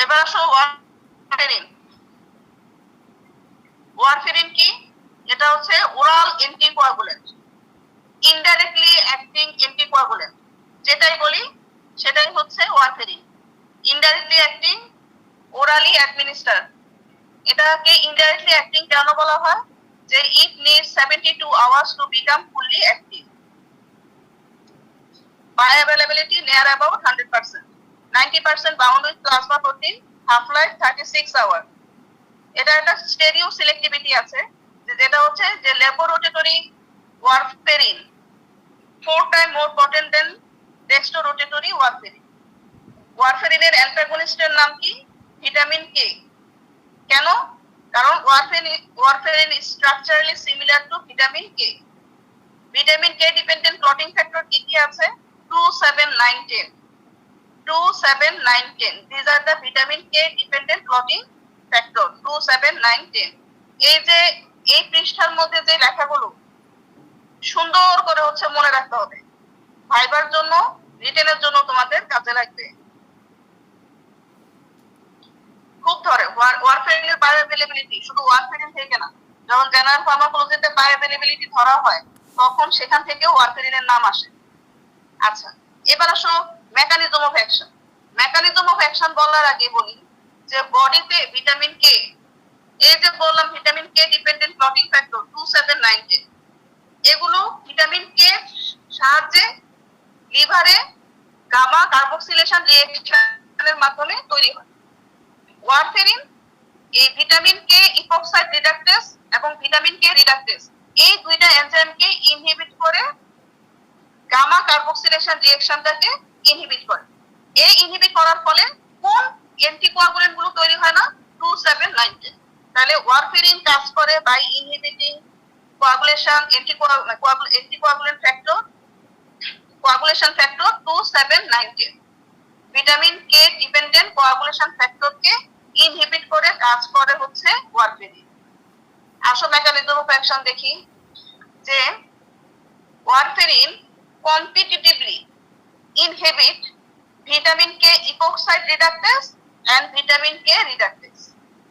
A: এবার আসো ওয়ারফেরিন। ওয়ারফেরিন কি? এটা হচ্ছে oral anticoagulant, indirectly acting anticoagulant. যেটাই বলি সেটাই হচ্ছে warfarin. Indirectly acting, orally administer. এটাকে ইনডাইরেক্টলি অ্যাক্টিং কেন বলা হয়? যে it needs 72 hours to become fully active. Bioavailability near about 100%, 90% bound with plasma protein, half life 36 hour. এটা একটা স্টেরিও সিলেক্টিভিটি আছে, যেটা হচ্ছে যে ল্যাবোরেটরি ওয়ারফেরিন 4 টাইম মোর পটেন্ট দেন ডেক্সট্রোরোটেটরি ওয়ারফেরিন। ওয়ারফেরিনের অ্যান্টাগনিস্টের নাম কি? Vitamin K. কেন? কারণ warfarin structurally similar to vitamin K. Vitamin K dependent clotting factor কি কি আছে? 2, 7, 9, 10। 2, 7, 9, 10 these are the vitamin K dependent clotting factor 2, 7, 9, 10। এই যে এই পৃষ্ঠার মধ্যে যে লেখাগুলো সুন্দর করে হচ্ছে মনে রাখতে হবে, ভাইবার জন্য, রিটেনের জন্য তোমাদের কাজে লাগবে। খুব ধরে ওয়ারফেরিনের বায়োঅ্যাভেলেবিলিটি শুধু ওয়ারফেরিন থেকে না, যখন জেনারেল ফার্মাকোলজিতে বায়োঅ্যাভেলেবিলিটি ধরা হয় তখন সেখান থেকেও ওয়ারফেরিনের নাম আসে। আচ্ছা, এবার আসো mechanism of action. Mechanism of action বলার আগে বলি যে বডিতে ভিটামিন কে, এই যে বললাম vitamin K dependent clotting factor 2, 7, 9, 10, এগুলো ভিটামিন কে সাহায্যে লিভারে গামা কার্বক্সিলেশন রিঅ্যাকশনের মাধ্যমে তৈরি হয়। ওয়ারফেরিন এই ভিটামিন কে ইপক্সাইড রিডাকটেস এবং ভিটামিন কে রিডাকটেস এই দুইটা এনজাইমকে ইনহিবিট করে গামা কার্বক্সিলেশন রিঅ্যাকশনটাকে ইনহিবিট করে। এই ইনহিবিট করার ফলে কোন অ্যান্টিকোয়াগুলেন্ট গুলো তৈরি হয় না? 2, 7, 9, 10। তাহলে ওয়ারফেরিন কাজ করে by inhibiting coagulation anticoagulant factor, coagulation factor 2, 7, 9, 10। Vitamin K dependent coagulation ফ্যাক্টরকে ইনহিবিট করে কাজ করে হচ্ছে ওয়ারফেরিন। আসো মেকানিজম অফ অ্যাকশন দেখি যে warfarin competitively inhibit vitamin K epoxide reductase and vitamin K reductase।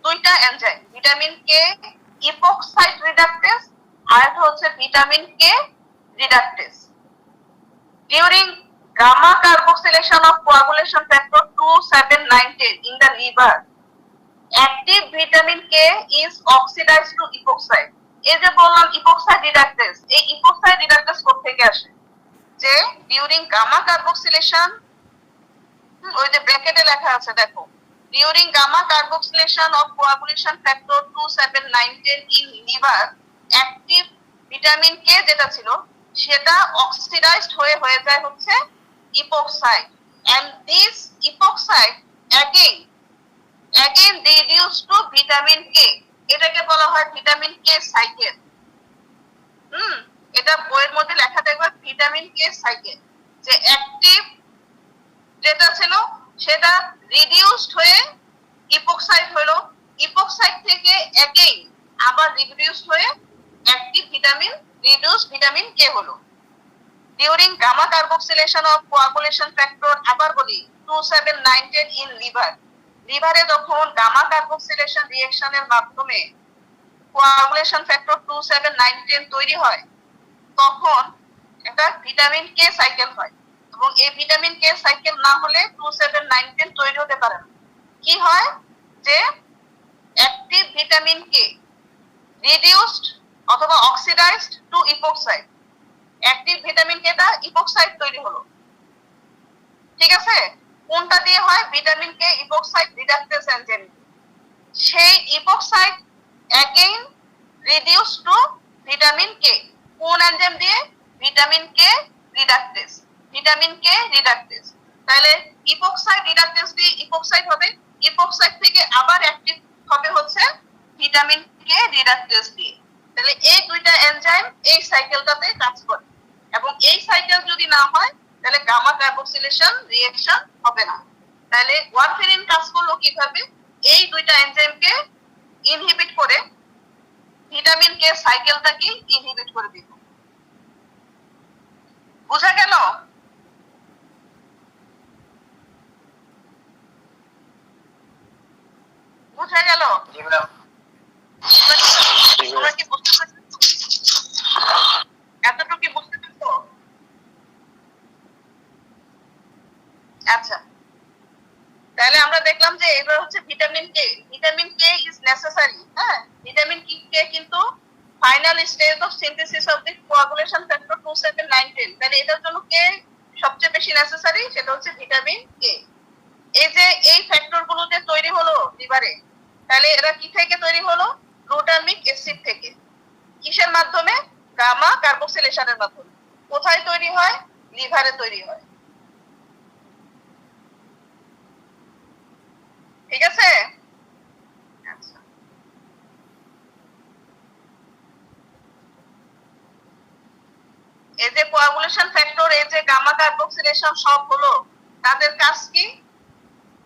A: দুইটা enzyme, vitamin K epoxide reductase আর হচ্ছে vitamin K reductase। During gamma carboxylation of coagulation factor 2, 7, 9, 10 in the liver, active vitamin K is oxidized to epoxide। এই যে বললাম ইপক্সাইড রিডাকটেস, এই ইপক্সাইড রিডাকটেস কোথা থেকে আসে? যে ডিউরিং গামা কার্বক্সিলেশন, ওই যে ব্র্যাকেটে লেখা আছে দেখো, during gamma carboxylation of coagulation factor 2, 7, 9, 10 in liver, active vitamin K যেটা ছিল সেটা অক্সিডাইজড হয়ে যায় হচ্ছে epoxide, and this epoxide again reduced to vitamin K। এটাকে বলা হয় ভিটামিন কে সাইকেল। এটা বইয়ের মধ্যে লেখা থাকবে ভিটামিন কে সাইকেল, যে অ্যাক্টিভ যেটা ছিল সেটা রিডিউসড হয়ে ইপক্সাইড হলো, ইপক্সাইড থেকে অ্যাগেইন আবার রিডিউসড হয়ে active vitamin reduced vitamin K হলো। During gamma carboxylation of coagulation factor, আবার বলি 2, 7, 9, 10 ইন লিভার, লিভারে যখন গামা কার্বক্সিলেশন রিঅ্যাকশনের মাধ্যমে কোয়াগুলেশন ফ্যাক্টর 2, 7, 9, 10 তৈরি হয় তখন একটা ভিটামিন কে সাইকেল হয়, এবং এই ভিটামিন কে সাইকেল না হলে 2, 7, 9, 10 তৈরি হতে পারে না। কি হয়? যে অ্যাক্টিভ ভিটামিন কে রিডিউসড অথবা oxidised to epoxide, active vitamin কেটা ইপক্সাইড তৈরি হলো। ঠিক আছে? কোনটা দিয়ে হয়? Vitamin K epoxide reductase enzyme. সেই epoxide again reduce to vitamin K, কোন এনজাইম দিয়ে? Vitamin K reductase, vitamin K reductase. তাহলে ইপক্সাইড রিডাকটেস দিয়ে ইপক্সাইড হবে, ইপক্সাইড থেকে আবার অ্যাক্টিভ হবে হচ্ছে ভিটামিন কে রিডাকটেস দিয়ে। তাহলে এই দুইটা এনজাইম এই সাইকেলটাতে কাজ করে, এবং এই সাইকেল যদি না হয় তাহলে গামা কার্বক্সিলেশন রিঅ্যাকশন হবে না। তাহলে ওয়ারফেরিন কাজ করলো কিভাবে? এই দুইটা এনজাইমকে ইনহিবিট করে ভিটামিন কে সাইকেলটাকে ইনহিবিট করে দিব। বুঝা গেল? বুঝা গেল?
B: জি ম্যাম।
A: তোমরা কি বুঝতে পারছো? এতটুকু কি বুঝতে পারছো? আচ্ছা, তাহলে আমরা দেখলাম যে এবার হচ্ছে vitamin K. Vitamin K is necessary. হ্যাঁ, ভিটামিন কে কিন্তু final stage of synthesis of the coagulation factor 2, 7, 9, 10। তাহলে এটার জন্য কে সবচেয়ে বেশি নেসেসারি, সেটা হচ্ছে ভিটামিন কে। এই যে এই ফ্যাক্টর গুলো যে তৈরি হলো লিভারে, তাহলে এরা কি থেকে তৈরি হলো? গ্লুটামিক অ্যাসিড থেকে। কিসের মাধ্যমে? গামা কার্বক্সিলেশনের মাধ্যমে। কোথায় তৈরি হয়? লিভারে তৈরি হয়। ঠিক আছে? আচ্ছা, এই যে কোয়াগুলেশন ফ্যাক্টর, এই যে গামা কার্বক্সিলেশন সব হলো, তাদের কাজ কি?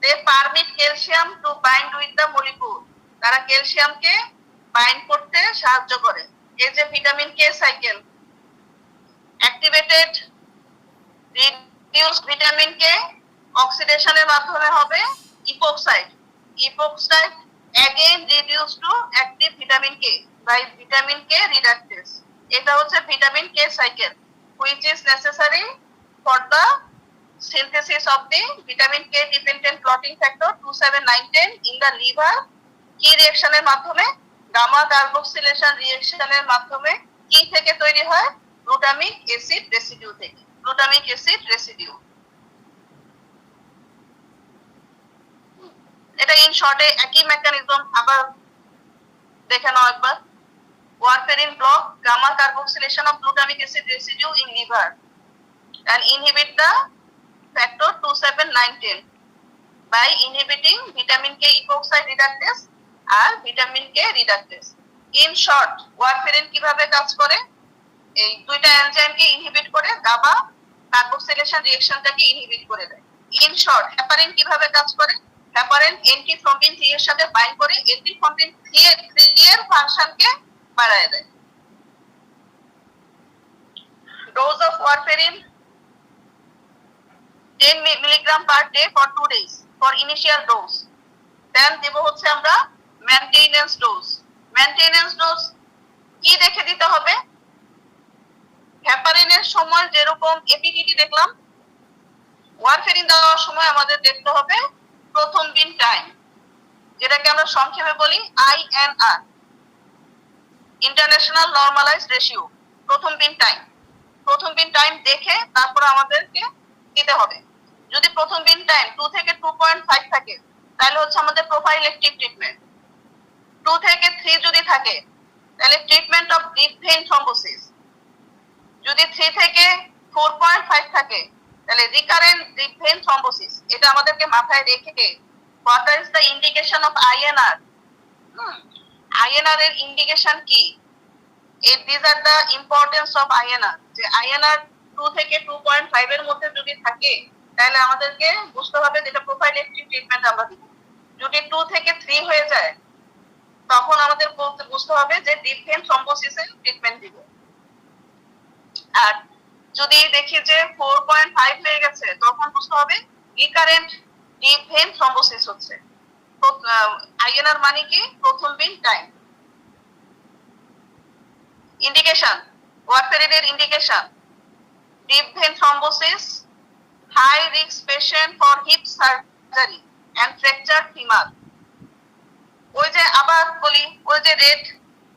A: They permit calcium to bind with the molecule. তারা ক্যালসিয়ামকে বাইন্ড করতে সাহায্য করে। এই যে vitamin K cycle activated, reduce vitamin K অক্সিডেশনের মাধ্যমে হবে ইপোক্সাইড। ইপোক্সাইড again reduced to active vitamin K by vitamin K reductase. এটা হচ্ছে vitamin K cycle which is necessary for the synthesis of the vitamin K dependent clotting factor 2, 7, 9, 10 in the liver। কি রিঅ্যাকশনের মাধ্যমে? Gamma carboxylation রিঅ্যাকশনের মাধ্যমে। কি থেকে তৈরি হয়? Glutamic acid residue থেকে। Glutamic acid residue. এটা ইন শর্টে একই মেকানিজম। আবার দেখে নাও একবার। Warfarin block gamma carboxylation of glutamic acid residue in liver and inhibit the factor 2, 7, 9, 10 by inhibiting vitamin K epoxide reductase আর vitamin K reductase। In short, warfarin কিভাবে কাজ করে? এই দুইটা এনজাইমকে ইনহিবিট করে গামা কার্বক্সিলেশন রিঅ্যাকশনটাকে ইনহিবিট করে দেয়। ইন শর্ট, হেপারিন কিভাবে কাজ করে? হেপারিন এন্টিথ্রম্বিন 3 এর সাথে বাইন্ড করে এন্টিথ্রম্বিন 3 এর ফাংশনকে বাড়ায় দেয়। Dose of warfarin 10 milligram per day for 2 days for initial dose. Then দেব হচ্ছে আমরা মেইনটেনেন্স ডোজ। মেইনটেনেন্স ডোজ কি দেখে দিতে হবে? হেপারিনের সময় যেরকম এপিডিটি দেখলাম, ওয়ারফেরিন দেওয়ার সময় আমাদের দেখতে হবে প্রথম দিন টাইম, যেটাকে আমরা সংক্ষেপে বলি INR, ইন্টারন্যাশনাল নরমালাইজড রেশিও। প্রথম দিন টাইম, প্রথম দিন টাইম দেখে তারপর আমাদেরকে দিতে হবে। যদি প্রথম দিন টাইম 2 থেকে 2.5 থাকে, তাহলে হচ্ছে আমাদের প্রোফাইলেক্টিক ট্রিটমেন্ট। 2 থেকে 3 যদি থাকে, তাহলে treatment of deep vein thrombosis. যদি 3 থেকে 4.5 থাকে, তাহলে রিকারেন্ট ডিপ ভেইন থ্রম্বোসিস। এটা আমাদেরকে মাথায় রেখে what is the indication of INR। INR এর ইন্ডিকেশন কি? these are the importance of INR। যে INR 2 থেকে 2.5 এর মধ্যে যদি থাকে, তাহলে আমাদেরকে বুঝতে হবে যেটা প্রোফাইলেক্টিক ট্রিটমেন্ট আমরা দিব। যদি 2 থেকে 3 হয়ে যায়, তখন আমাদের বুঝতে হবে যে ডিপ ভেইন থ্রম্বোসিসের ট্রিটমেন্ট দিব। আর যদি দেখি যে 4.5 হয়ে গেছে, তখন বুঝতে হবে রিকারেন্ট ডিপ ভেইন থ্রম্বোসিস হচ্ছে। INR মানে কি? প্রথম দিন টাইম। ইন্ডিকেশন, ওয়ারফেরিনের indication: deep vein thrombosis, high risk patient for hip surgery and fracture femur. ওই যে আবার বলি, ওই যে রেড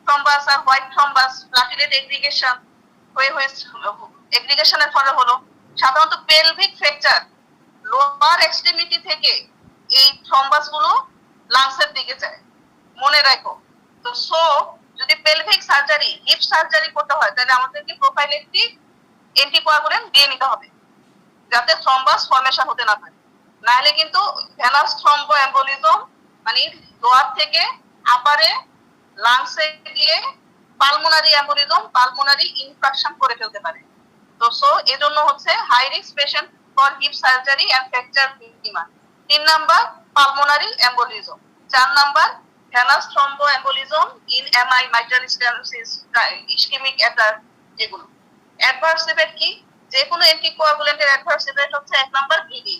A: থ্রম্বাস আর হোয়াইট থ্রম্বাস প্লাটিলেট এগ্রিগেশন এগ্রিগেশনের ফলে হলো। সাধারণত পেলভিক ফ্র্যাকচার, লোয়ার এক্সট্রিমিটি থেকে এই থ্রম্বাস গুলো লাংসের দিকে যায়, মনে রাখো। তো সো যদি পেলভিক সার্জারি, হিপ সার্জারি করতে হয়, তাহলে আমাদেরকে প্রোফাইলেক্টিক অ্যান্টিকোয়াগুলেন্ট দিয়ে নিতে হবে, যাতে থ্রম্বাস ফর্মেশন হতে না পারে। নাহলে কিন্তু ভেনাস থ্রম্বোএম্বোলিজম, মানে লোয়ার থেকে আপারে লাংসে গিয়ে পালমোনারি এম্বোলিজম, পালমোনারি ইনফ্রাকশন করে ফেলতে পারে। তো সো এজন্য হচ্ছে high risk patient for hip surgery and fracture femur. 3 number pulmonary embolism. 4 number venous thromboembolism in MI mitral stenosis ischaemic attack এগুলো। অ্যাডভার্স ইফেক্ট কি? যে কোনো অ্যান্টিকোয়াগুলেন্টের অ্যাডভার্স ইফেক্ট হচ্ছে 1 নাম্বার ব্লিডিং।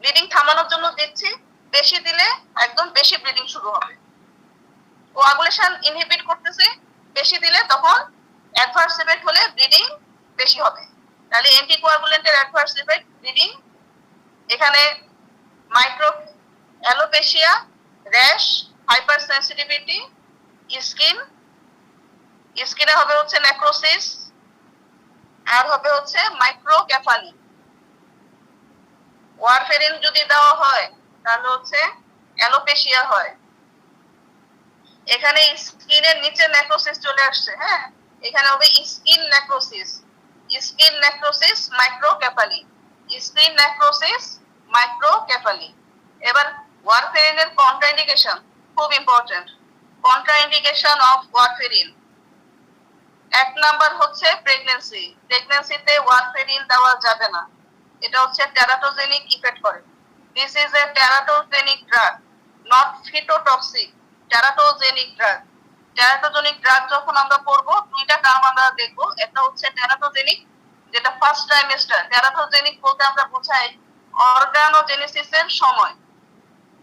A: ব্লিডিং থামানোর জন্য দিচ্ছি, বেশি দিলে একদম বেশি ব্লিডিং শুরু হবে। কোয়াগুলেশন ইনহিবিট করতেছে, বেশি দিলে তখন অ্যাডভার্স ইফেক্ট হলে ব্লিডিং বেশি হবে। তাহলে অ্যান্টিকোয়াগুলেন্টের অ্যাডভার্স ইফেক্ট ব্লিডিং, এখানে micro alopecia, rash, hyper sensitivity, স্কিনে হবে হচ্ছে নেক্রোসিস, আর হবে হচ্ছে মাইক্রোকেফালি। ওয়ারফেরিন যদি দেওয়া হয় তাহলে হচ্ছে অ্যালোপেশিয়া হয়। এখানে স্কিনের নিচে নেক্রোসিস চলে আসছে, হ্যাঁ, এখানে হবে skin necrosis microcephaly, skin necrosis microcephaly. এবার ওয়ারফেরিনের কন্ট্রাইন্ডিকেশন খুব important. Contraindication of warfarin, 1 number হচ্ছে প্রেগন্যান্সিতে ওয়ারফেরিন দেওয়া যাবে না, এটা হচ্ছে টেরাটোজেনিক ইফেক্ট করে। This is a teratogenic drug, not fetotoxic, teratogenic drug. Teratogenic drug যখন আমরা পড়বো দুইটা টার্ম আমরা দেখবো, একটা হচ্ছে টেরাটোজেনিক, যেটা ফার্স্ট ট্রাইমেস্টার। টেরাটোজেনিক বলতে আমরা বোঝাই অর্গানোজেনেসিসের সময়।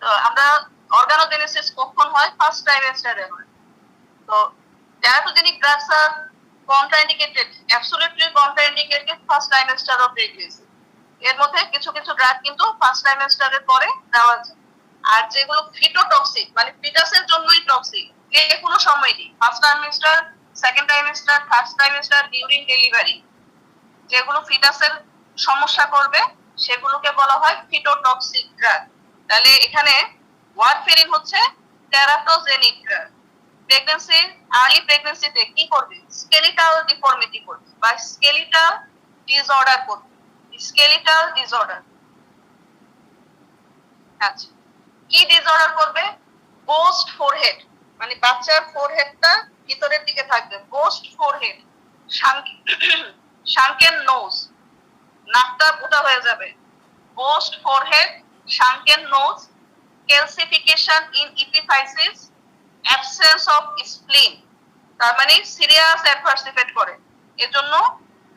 A: তো আমরা অর্গানোজেনেসিস কখন হয়? ফার্স্ট ট্রাইমেস্টারে হয়। তো teratogenic drugs are contraindicated, absolutely contraindicated first trimester of pregnancy. এর মধ্যে কিছু কিছু ড্রাগ কিন্তু ফার্স্ট ট্রাইমেস্টারের পরে দেওয়া যায়। আর যেগুলো ফিটোটক্সিক মানে ফিটাসের জন্যই টক্সিক, যে কোনো সময়ই, first trimester, second trimester, third trimester, during delivery, যেগুলো ফিটাসের সমস্যা করবে সেগুলোকে বলা হয় ফিটোটক্সিক ড্রাগ। তাহলে এখানে ওয়ারফেরিন হচ্ছে টেরাটোজেনিক ড্রাগ। প্রেগন্যান্সি, আর্লি প্রেগন্যান্সিতে কি করবে? স্কেলিটাল ডিফর্মিটি করবে বা স্কেলিটাল ডিসঅর্ডার করবে। স্কেলিটাল ডিসঅর্ডার, আচ্ছা, কি ডিসঅর্ডার করবে? বোস্ট ফোরহেড, মানে বাচ্চার ফোরহেডটা ভিতরের দিকে থাকবে, বোস্ট ফোরহেড, শাঙ্কেন নোজ, নাকটা বোটা হয়ে যাবে, bossed forehead, sunken nose, calcification in epiphysis, absence of spleen, তার মানে সিরিয়াস অ্যাডভার্স ইফেক্ট করে। এজন্য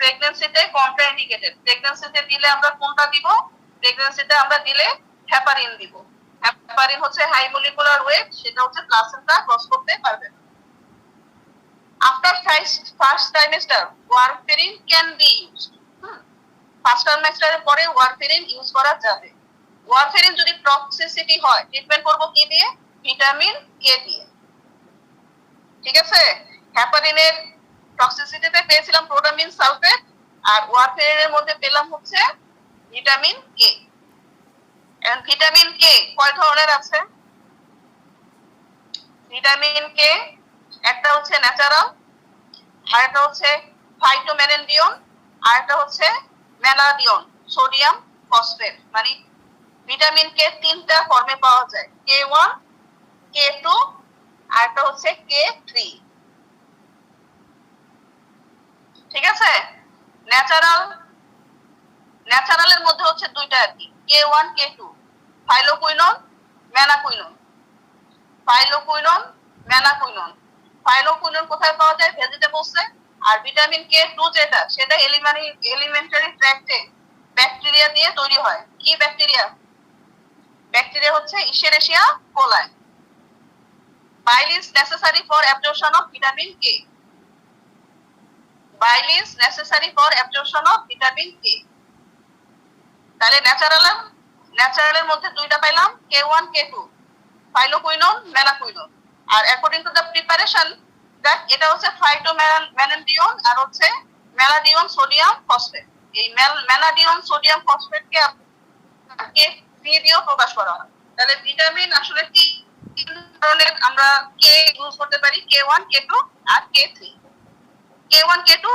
A: প্রেগন্যান্সিতে কন্ট্রাইন্ডিকেটেড। প্রেগন্যান্সিতে দিলে আমরা কোনটা দিব? প্রেগন্যান্সিতে আমরা দিলে হেপারিন দিব। হেপারিন হচ্ছে হাই মলিকুলার ওয়েট, সেটা হচ্ছে প্লাসেন্টা ক্রস করতে পারবে না। After first trimester warfarin can be used. First ট্রাইমেস্টারের পরে ওয়ারফেরিন ইউজ করা যাবে। ওয়ারফেরিন যদি টক্সিসিটি হয়, ট্রিটমেন্ট করব কি দিয়ে? ভিটামিন কে দিয়ে। ঠিক আছে, হেপারিনের টক্সিসিটিতে পেয়েছিলাম প্রোটামিন সালফেট, আর ওয়ারফেরিনের মধ্যে পেলাম হচ্ছে vitamin K. And vitamin K কয় ধরনের আছে? ভিটামিন কে একটা হচ্ছে ন্যাচারাল, আর একটা হচ্ছে ফাইটোমেনেডিয়ন, আর একটা হচ্ছে মেলাডিয়ন সোডিয়াম ফসফেট। মানে ভিটামিন কে 3টা ফর্মে পাওয়া যায়, K1, K2, আর একটা হচ্ছে K3। ঠিক আছে, ন্যাচারালের মধ্যে হচ্ছে দুইটা আর কি, K1, K2, ফাইলোকুইনন, ম্যানাকুইনন। ফাইলোকুইনন কোথায় পাওয়া যায়? ভেজিটেবলসে। আর ভিটামিন K2 যেটা, সেটা এলিমেন্টারি ট্র্যাক্টে ব্যাকটেরিয়া দিয়ে তৈরি হয়। কি ব্যাকটেরিয়া? ব্যাকটেরিয়া হচ্ছে ইশেরেশিয়া কোলাই। Bile is necessary for absorption of vitamin K. Bile is necessary for absorption of vitamin K. তাহলে ন্যাচারালের মধ্যে দুইটা পাইলাম, K1, K2, ফাইলোকুইনন, মেলাকুইনন। আর according to the preparation, that এটা হচ্ছে ফাইটোমেনাডিয়ন আর হচ্ছে মেলাডিয়ন সোডিয়াম ফসফেট। এই মেলাডিয়ন সোডিয়াম ফসফেটকে K3 দিয়েও প্রকাশ করা হয়। তাহলে ভিটামিন আসলে কি তিন ধরনের আমরা কে ইউজ করতে পারি, K1, K2 আর K3। K1, K2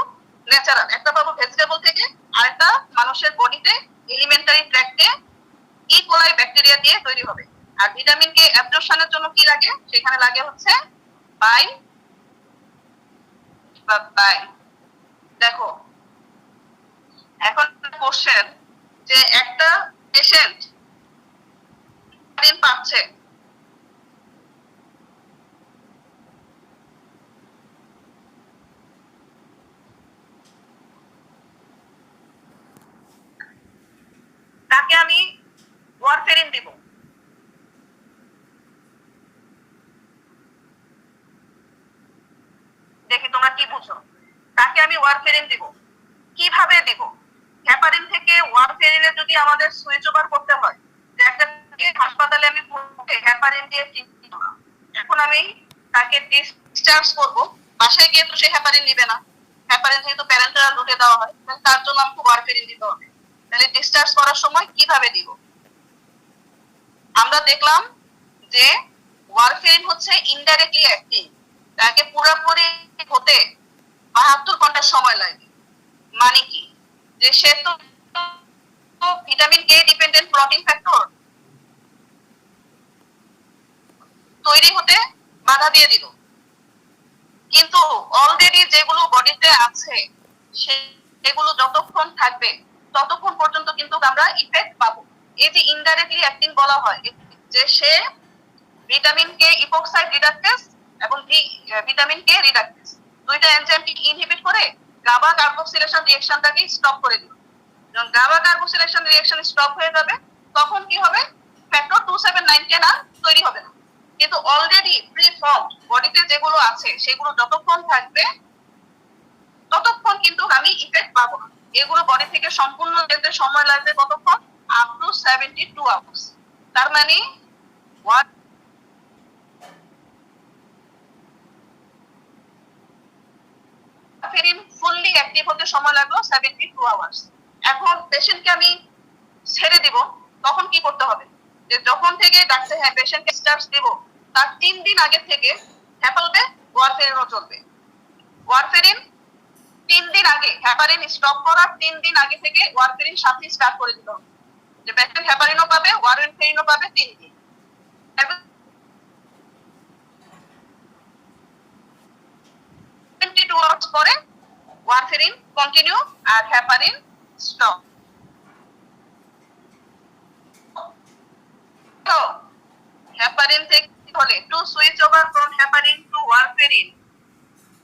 A: ন্যাচারাল, একটা পাবো ভেজিটেবল থেকে, আর একটা মানুষের বডিতে এলিমেন্টারি ট্র্যাক্টে ই কোলাই ব্যাকটেরিয়া দিয়ে তৈরি হবে। আর ভিটামিন কে অ্যাবজর্পশনের জন্য কি লাগে? সেখানে লাগে হচ্ছে বাইল। দেখো এখন কোশ্চেন, যে একটা পেশেন্ট পাচ্ছে অংশ, তাকে আমি ওয়ারফেরিন দিব। কিভাবে দিব? হেপারিন থেকে ওয়ারফেরিনে যদি আমাদের সুইচ ওভার করতে হয়, একটাকে হাসপাতালে আমি হেপারিন দিয়ে চিকিৎসা না, এখন আমি তাকে ডিসচার্জ করব, বাসায় গিয়ে তো সে হেপারিন নিবে না, হেপারিন যেহেতু প্যারেন্টাল রুটে দেওয়া হয়, তার জন্য আমাকে ওয়ারফেরিন দিতে হবে। তাহলে ডিসচার্জ করার সময় কিভাবে দিব? আমরা দেখলাম যে ওয়ারফেরিন হচ্ছে ইনডাইরেক্টলি অ্যাক্টিভ, তাকে পুরোপুরি হতে 72 ঘন্টা সময় লাগে। মানে কি? যে সে তো vitamin K dependent protein factor তৈরি হতে বাধা দিয়ে দিল, কিন্তু অলরেডি যেগুলো বডিতে আছে সেগুলো যতক্ষণ থাকবে ততক্ষণ পর্যন্ত কিন্তু আমরা ইফেক্ট পাবো। এই যে ইনডাইরেক্টলি অ্যাক্টিং বলা হয়, যে সে ভিটামিন কে ইপোক্সাইড রিডাকটেস এবং ভিটামিন কে রিডাকটেস দুইটা এনজাইমকে ইনহিবিট করে গাবা কার্বক্সিলেশন রিঅ্যাকশনটাকে স্টপ করে দিল। যখন গাবা কার্বক্সিলেশন রিঅ্যাকশন স্টপ হয়ে যাবে তখন কি হবে? ফ্যাক্টর 279 কে না তৈরি হবে না, কিন্তু অলরেডি প্রি ফর্মড বডিতে যেগুলো আছে সেগুলো যতক্ষণ থাকবে ততক্ষণ কিন্তু আমি ইফেক্ট পাবো না। এগুলো বডি থেকে সম্পূর্ণ যেতে সময় লাগবে কতক্ষণ? Up to 72 hours. তার মানে ওয়ারফেরিন ফুললি অ্যাক্টিভ হতে সময় লাগলো 72 আওয়ার্স। এখন পেশেন্টকে আমি ছেড়ে দিব, তখন কি করতে হবে? যে যখন থেকে ডাক্তার পেশেন্টকে ডিসচার্জ দিব তার 3 দিন আগে থেকে হেপালবে ওয়ারফেরিনও চলবে। ওয়ারফেরিন 3 দিন আগে, হেপারিন স্টপ করার 3 দিন আগে থেকে ওয়ারফেরিন সাথে স্টার্ট করে দিতে হবে, যে পেশেন্ট হেপারিনও পাবে ওয়ারফেরিনও পাবে 3 দিন। 72 আওয়ার্স পরে ওয়ারফেরিন কন্টিনিউ আর হেপারিন স্টপ। তো হেপারিন থেকে হলে to switch over from heparin to warfarin,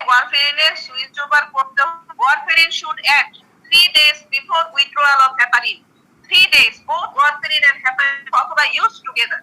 A: ওয়ারফেরিনের সুইচ ওভার করতে warfarin should act 3 days before withdrawal of heparin. 3 days both warfarin and heparin অথবা used together.